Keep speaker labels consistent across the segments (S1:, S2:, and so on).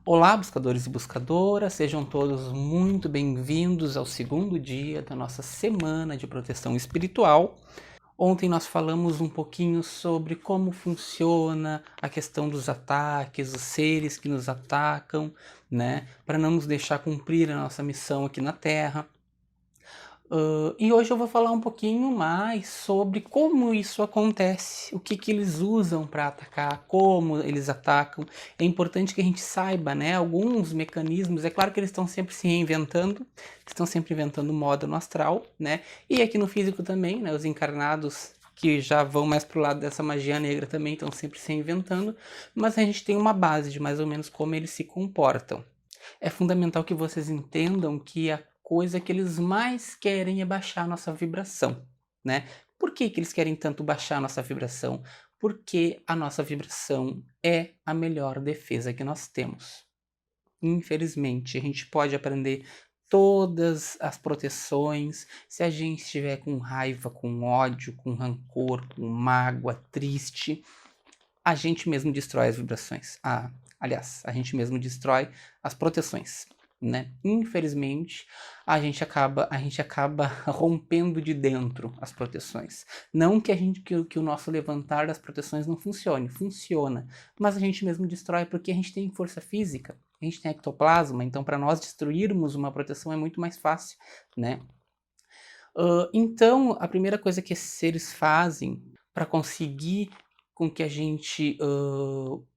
S1: Olá, buscadores e buscadoras, sejam todos muito bem-vindos ao segundo dia da nossa semana de proteção espiritual. Ontem nós falamos um pouquinho sobre como funciona a questão dos ataques, os seres que nos atacam, né, para não nos deixar cumprir a nossa missão aqui na Terra. E hoje eu vou falar um pouquinho mais sobre como isso acontece, o que eles usam para atacar, como eles atacam. É importante que a gente saiba, né, alguns mecanismos. É claro que eles estão sempre se reinventando, estão sempre inventando moda no astral, né? E aqui no físico também, né, os encarnados que já vão mais pro lado dessa magia negra também estão sempre se reinventando, mas a gente tem uma base de mais ou menos como eles se comportam. É fundamental que vocês entendam que a coisa que eles mais querem é baixar a nossa vibração, né? Por que eles querem tanto baixar a nossa vibração? Porque a nossa vibração é a melhor defesa que nós temos. Infelizmente, a gente pode aprender todas as proteções. Se a gente estiver com raiva, com ódio, com rancor, com mágoa, triste, a gente mesmo destrói as vibrações. Aliás, a gente mesmo destrói as proteções, né? Infelizmente, a gente acaba rompendo de dentro as proteções. Não que o nosso levantar das proteções não funcione, funciona, mas a gente mesmo destrói porque a gente tem força física, a gente tem ectoplasma, então para nós destruirmos uma proteção é muito mais fácil, né? Então, a primeira coisa que esses seres fazem para conseguir com que a gente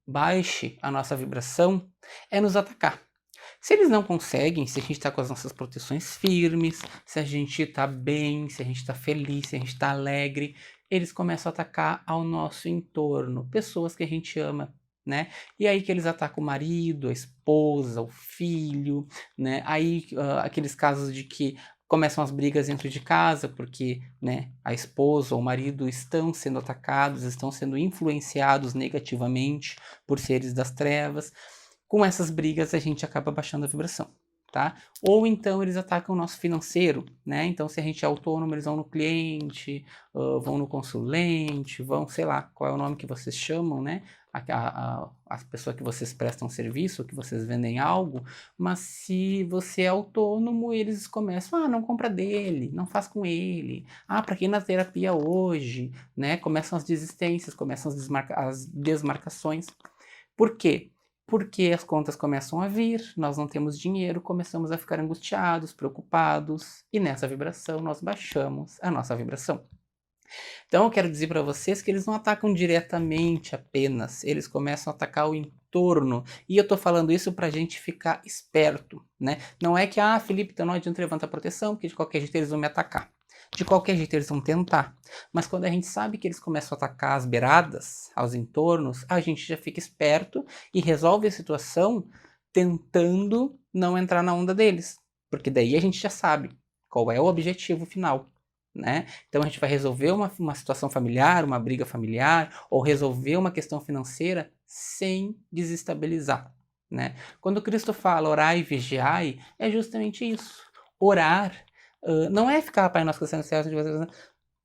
S1: baixe a nossa vibração é nos atacar. Se eles não conseguem, se a gente está com as nossas proteções firmes, se a gente está bem, se a gente está feliz, se a gente está alegre, eles começam a atacar ao nosso entorno, pessoas que a gente ama, né? E aí que eles atacam o marido, a esposa, o filho, né? Aí aqueles casos de que começam as brigas dentro de casa porque, né, a esposa ou o marido estão sendo atacados, estão sendo influenciados negativamente por seres das trevas. Com essas brigas a gente acaba baixando a vibração, tá? Ou então eles atacam o nosso financeiro, né? Então se a gente é autônomo, eles vão no cliente, vão no consulente, vão, sei lá, qual é o nome que vocês chamam, né? A pessoa que vocês prestam serviço, que vocês vendem algo, mas se você é autônomo, eles começam, não compra dele, não faz com ele, para quem na terapia hoje, né? Começam as desistências, começam as desmarcações. Por quê? Porque as contas começam a vir, nós não temos dinheiro, começamos a ficar angustiados, preocupados, e nessa vibração nós baixamos a nossa vibração. Então eu quero dizer para vocês que eles não atacam diretamente apenas, eles começam a atacar o entorno. E eu tô falando isso pra gente ficar esperto, né? Não é que, Felipe, então não adianta levantar proteção, porque de qualquer jeito eles vão me atacar. De qualquer jeito eles vão tentar. Mas quando a gente sabe que eles começam a atacar as beiradas, aos entornos, a gente já fica esperto e resolve a situação tentando não entrar na onda deles. Porque daí a gente já sabe qual é o objetivo final, né? Então a gente vai resolver uma situação familiar, uma briga familiar, ou resolver uma questão financeira sem desestabilizar, né? Quando Cristo fala orai e vigiai, é justamente isso. Orar não é ficar, Pai Nosso que estás no céu,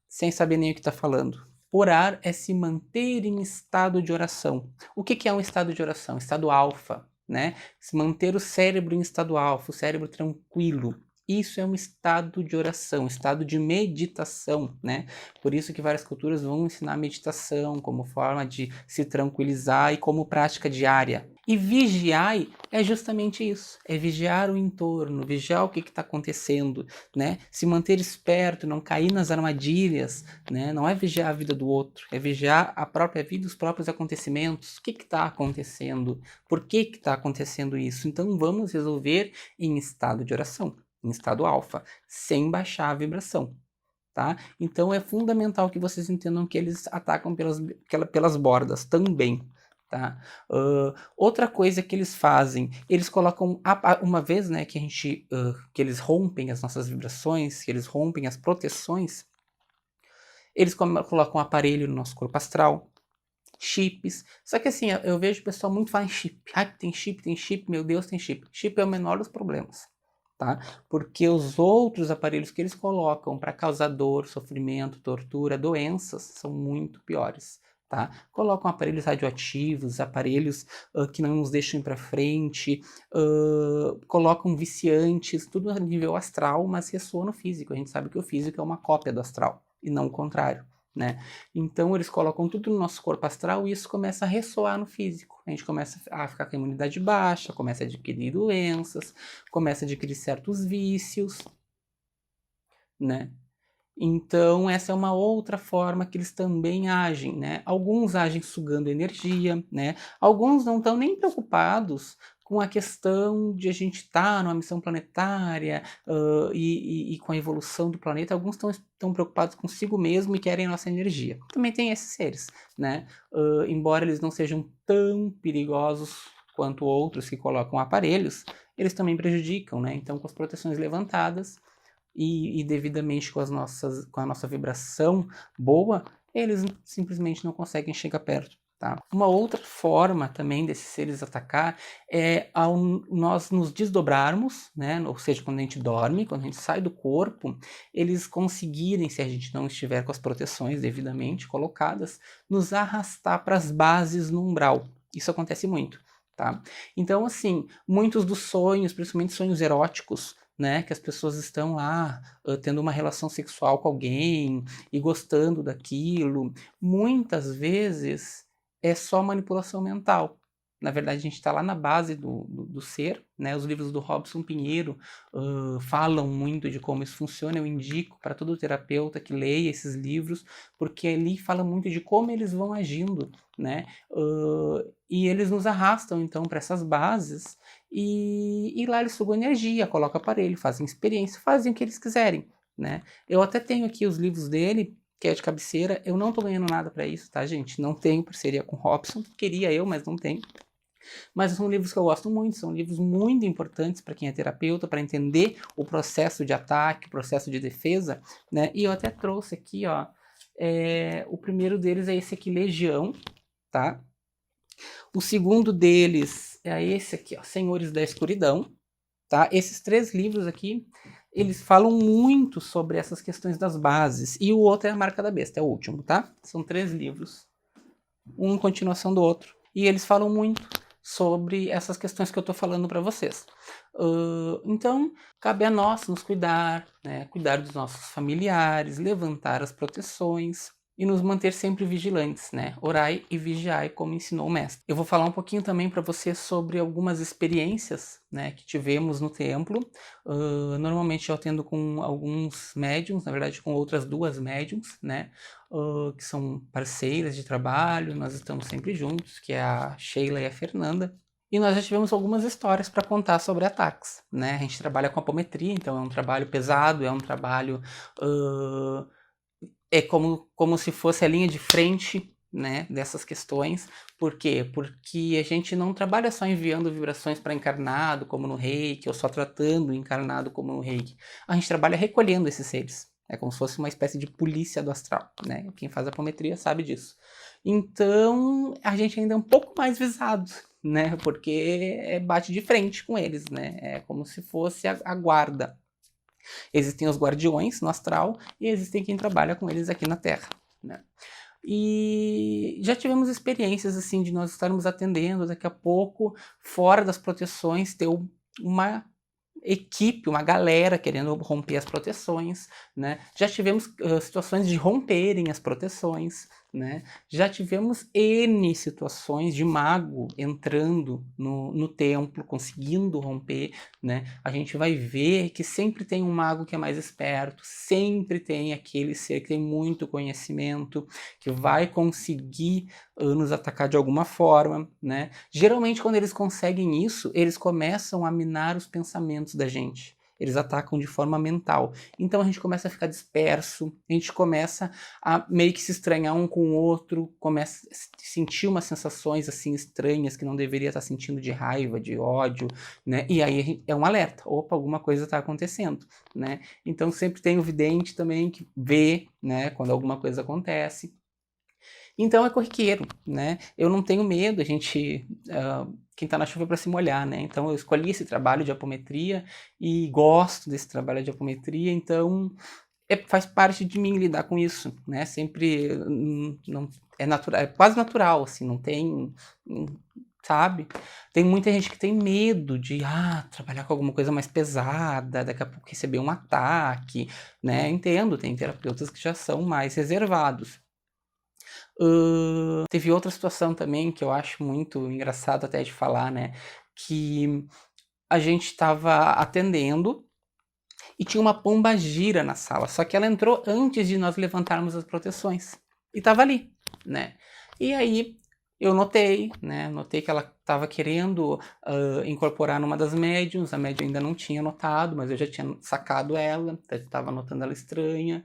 S1: sem saber nem o que está falando. Orar é se manter em estado de oração. O que é um estado de oração? Estado alfa, né? Se manter o cérebro em estado alfa, o cérebro tranquilo. Isso é um estado de oração, estado de meditação, né? Por isso que várias culturas vão ensinar meditação como forma de se tranquilizar e como prática diária. E vigiai é justamente isso, é vigiar o entorno, vigiar o que está acontecendo, né? Se manter esperto, não cair nas armadilhas, né? Não é vigiar a vida do outro, é vigiar a própria vida, os próprios acontecimentos. O que está acontecendo? Por que está acontecendo isso? Então vamos resolver em estado de oração, em estado alfa, sem baixar a vibração, tá? Então é fundamental que vocês entendam que eles atacam pelas bordas também, tá? Outra coisa que eles fazem, eles colocam, uma vez, né, que eles rompem as nossas vibrações, que eles rompem as proteções, eles colocam um aparelho no nosso corpo astral, chips. Só que assim, eu vejo o pessoal muito falar em chip. Tem chip, meu Deus, tem chip. Chip é o menor dos problemas, tá? Porque os outros aparelhos que eles colocam para causar dor, sofrimento, tortura, doenças, são muito piores, tá? Colocam aparelhos radioativos, aparelhos que não nos deixam ir para frente, colocam viciantes, tudo a nível astral, mas ressoa no físico. A gente sabe que o físico é uma cópia do astral, e não o contrário, né? Então eles colocam tudo no nosso corpo astral e isso começa a ressoar no físico. A gente começa a ficar com a imunidade baixa, começa a adquirir doenças, começa a adquirir certos vícios, né? Então, essa é uma outra forma que eles também agem, né? Alguns agem sugando energia, né? Alguns não estão nem preocupados com a questão de a gente estar numa missão planetária e com a evolução do planeta. Alguns estão preocupados consigo mesmo e querem nossa energia. Também tem esses seres, né? Embora eles não sejam tão perigosos quanto outros que colocam aparelhos, eles também prejudicam, né? Então, com as proteções levantadas, e devidamente com a nossa vibração boa, eles simplesmente não conseguem chegar perto. Tá? Uma outra forma também desses seres atacar é ao nós nos desdobrarmos, né? Ou seja, quando a gente dorme, quando a gente sai do corpo, eles conseguirem, se a gente não estiver com as proteções devidamente colocadas, nos arrastar para as bases no umbral. Isso acontece muito. Tá? Então, assim, muitos dos sonhos, principalmente sonhos eróticos, né, que as pessoas estão lá tendo uma relação sexual com alguém e gostando daquilo, muitas vezes é só manipulação mental. Na verdade, a gente está lá na base do ser, né? Os livros do Robson Pinheiro falam muito de como isso funciona. Eu indico para todo terapeuta que leia esses livros, porque ali fala muito de como eles vão agindo, né? E eles nos arrastam, então, para essas bases e lá eles sugam energia, colocam aparelho, fazem experiência, fazem o que eles quiserem, né? Eu até tenho aqui os livros dele, que é de cabeceira. Eu não tô ganhando nada para isso, tá, gente? Não tenho parceria com o Robson. Queria eu, mas não tenho. Mas são livros que eu gosto muito, são livros muito importantes para quem é terapeuta, para entender o processo de ataque, o processo de defesa, né? E eu até trouxe aqui, ó, o primeiro deles é esse aqui, Legião, tá? O segundo deles é esse aqui, ó, Senhores da Escuridão, tá? Esses 3 livros aqui, eles falam muito sobre essas questões das bases. E o outro é A Marca da Besta, é o último, tá? São 3 livros, um em continuação do outro. E eles falam muito sobre essas questões que eu estou falando para vocês. Então, cabe a nós nos cuidar, né? Cuidar dos nossos familiares, levantar as proteções e nos manter sempre vigilantes, né? Orai e vigiai, como ensinou o mestre. Eu vou falar um pouquinho também para vocês sobre algumas experiências, né, que tivemos no templo. Normalmente eu atendo com alguns médiums, na verdade com outras 2 médiums, né? Que são parceiras de trabalho, nós estamos sempre juntos, que é a Sheila e a Fernanda. E nós já tivemos algumas histórias para contar sobre ataques, né? A gente trabalha com apometria, então é um trabalho pesado, é um trabalho como se fosse a linha de frente, né, dessas questões. Por quê? Porque a gente não trabalha só enviando vibrações para encarnado, como no Reiki, ou só tratando o encarnado como no Reiki. A gente trabalha recolhendo esses seres. É como se fosse uma espécie de polícia do astral, né? Quem faz apometria sabe disso. Então, a gente ainda é um pouco mais visado, né? Porque bate de frente com eles, né? É como se fosse a guarda. Existem os guardiões no astral e existem quem trabalha com eles aqui na Terra, né? E já tivemos experiências assim de nós estarmos atendendo, daqui a pouco, fora das proteções, ter uma equipe, uma galera querendo romper as proteções, né? Já tivemos situações de romperem as proteções, né? Já tivemos N situações de mago entrando no templo, conseguindo romper, né? A gente vai ver que sempre tem um mago que é mais esperto, sempre tem aquele ser que tem muito conhecimento, que vai conseguir nos atacar de alguma forma, né? Geralmente, quando eles conseguem isso, eles começam a minar os pensamentos da gente. Eles atacam de forma mental. Então a gente começa a ficar disperso, a gente começa a meio que se estranhar um com o outro, começa a sentir umas sensações assim estranhas que não deveria estar sentindo, de raiva, de ódio, né? E aí é um alerta, opa, alguma coisa está acontecendo, né? Então sempre tem o vidente também que vê, né, quando alguma coisa acontece. Então é corriqueiro, né? Eu não tenho medo, a gente. Quem tá na chuva é para se molhar, né? Então eu escolhi esse trabalho de apometria e gosto desse trabalho de apometria, então faz parte de mim lidar com isso, né? Sempre não é natural, é quase natural, assim, não tem, sabe? Tem muita gente que tem medo de trabalhar com alguma coisa mais pesada, daqui a pouco receber um ataque, né? Entendo, tem terapeutas que já são mais reservados. Teve outra situação também que eu acho muito engraçado até de falar, né? Que a gente estava atendendo e tinha uma pombagira na sala, só que ela entrou antes de nós levantarmos as proteções e estava ali, né? E aí eu notei, né? Notei que ela estava querendo incorporar numa das médiums, a médium ainda não tinha notado, mas eu já tinha sacado ela, estava notando ela estranha.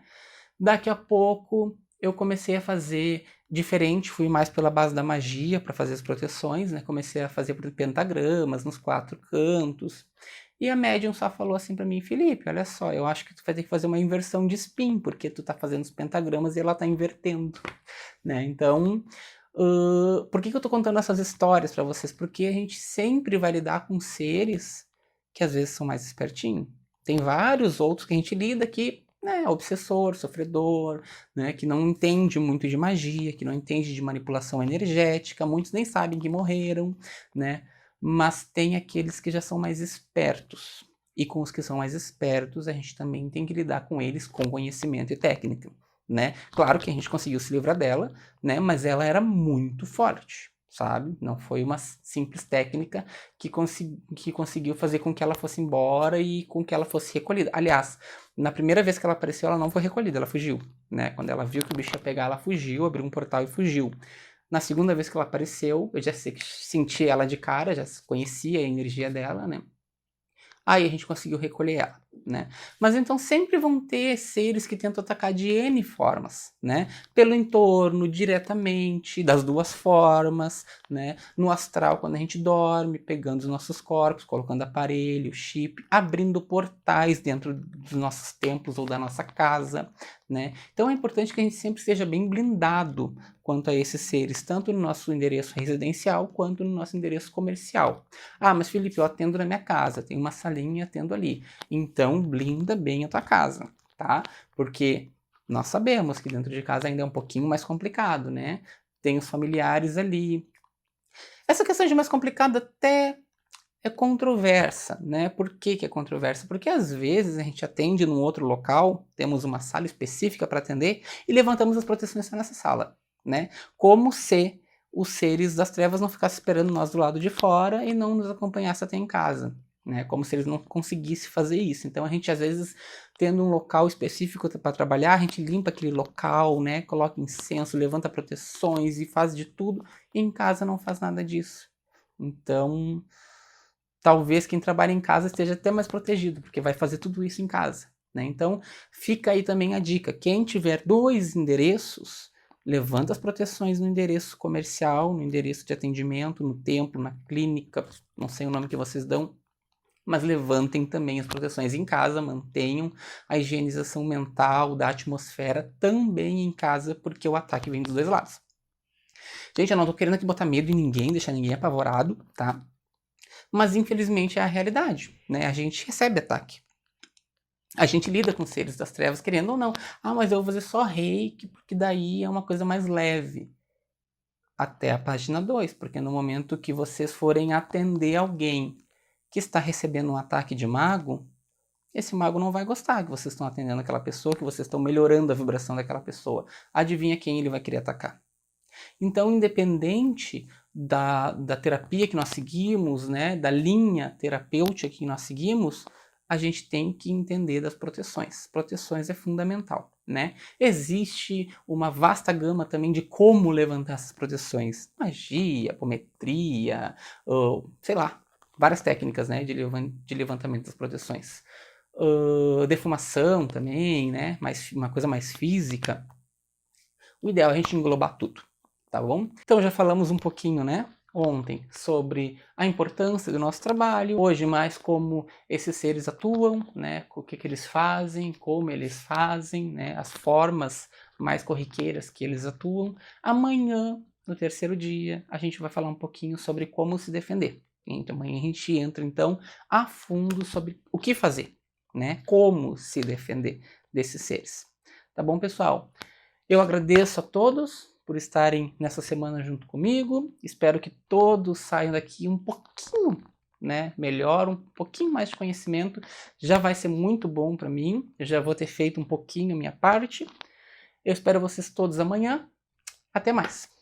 S1: Daqui a pouco eu comecei a fazer diferente, fui mais pela base da magia para fazer as proteções, né? Comecei a fazer pentagramas nos 4 cantos. E a médium só falou assim para mim: Felipe, olha só, eu acho que tu vai ter que fazer uma inversão de spin, porque tu tá fazendo os pentagramas e ela tá invertendo, né? Então, por que eu tô contando essas histórias para vocês? Porque a gente sempre vai lidar com seres que às vezes são mais espertinhos. Tem vários outros que a gente lida que obsessor, sofredor, né, que não entende muito de magia, que não entende de manipulação energética, muitos nem sabem que morreram, né? Mas tem aqueles que já são mais espertos. E com os que são mais espertos, a gente também tem que lidar com eles com conhecimento e técnica, né? Claro que a gente conseguiu se livrar dela, né? Mas ela era muito forte, sabe? Não foi uma simples técnica que conseguiu fazer com que ela fosse embora e com que ela fosse recolhida. Aliás, na primeira vez que ela apareceu, ela não foi recolhida, ela fugiu, né? Quando ela viu que o bicho ia pegar, ela fugiu, abriu um portal e fugiu. Na segunda vez que ela apareceu, eu já senti ela de cara, já conhecia a energia dela, né? Aí a gente conseguiu recolher ela, né? Mas então sempre vão ter seres que tentam atacar de N formas, né? Pelo entorno, diretamente, das duas formas, né? No astral, quando a gente dorme, pegando os nossos corpos, colocando aparelho, chip, abrindo portais dentro dos nossos templos ou da nossa casa, né? Então é importante que a gente sempre seja bem blindado quanto a esses seres, tanto no nosso endereço residencial quanto no nosso endereço comercial. Mas Felipe, eu atendo na minha casa, tem uma salinha e atendo ali. Então, blinda bem a tua casa, tá? Porque nós sabemos que dentro de casa ainda é um pouquinho mais complicado, né? Tem os familiares ali. Essa questão de mais complicado até é controversa, né? Por que que é controversa? Porque às vezes a gente atende num outro local, temos uma sala específica para atender e levantamos as proteções só nessa sala, né? Como se os seres das trevas não ficassem esperando nós do lado de fora e não nos acompanhassem até em casa, né? Como se eles não conseguissem fazer isso. Então a gente às vezes tendo um local específico para trabalhar, a gente limpa aquele local, né? Coloca incenso, levanta proteções e faz de tudo. E em casa não faz nada disso. Então talvez quem trabalha em casa esteja até mais protegido, porque vai fazer tudo isso em casa, né? Então, fica aí também a dica. Quem tiver 2 endereços, levanta as proteções no endereço comercial, no endereço de atendimento, no templo, na clínica, não sei o nome que vocês dão, mas levantem também as proteções em casa, mantenham a higienização mental da atmosfera também em casa, porque o ataque vem dos 2 lados. Gente, eu não tô querendo aqui botar medo em ninguém, deixar ninguém apavorado, tá? Mas infelizmente é a realidade, né? A gente recebe ataque. A gente lida com seres das trevas, querendo ou não. Mas eu vou fazer só reiki, porque daí é uma coisa mais leve. Até a página 2, porque no momento que vocês forem atender alguém que está recebendo um ataque de mago, esse mago não vai gostar que vocês estão atendendo aquela pessoa, que vocês estão melhorando a vibração daquela pessoa. Adivinha quem ele vai querer atacar? Então, independente da terapia que nós seguimos, né, da linha terapêutica que nós seguimos, a gente tem que entender das proteções. Proteções é fundamental, né? Existe uma vasta gama também de como levantar essas proteções. Magia, apometria, ou, sei lá, várias técnicas, né, de levantamento das proteções. Defumação também, né, uma coisa mais física. O ideal é a gente englobar tudo, tá bom? Então já falamos um pouquinho, né, ontem sobre a importância do nosso trabalho, hoje mais como esses seres atuam, né, o que eles fazem, como eles fazem, né, as formas mais corriqueiras que eles atuam. Amanhã, no terceiro dia, a gente vai falar um pouquinho sobre como se defender. Então amanhã a gente entra então a fundo sobre o que fazer. né? Como se defender desses seres. Tá bom, pessoal? Eu agradeço a todos por estarem nessa semana junto comigo. Espero que todos saiam daqui um pouquinho, né, melhor, um pouquinho mais de conhecimento. Já vai ser muito bom para mim. Eu já vou ter feito um pouquinho a minha parte. Eu espero vocês todos amanhã. Até mais!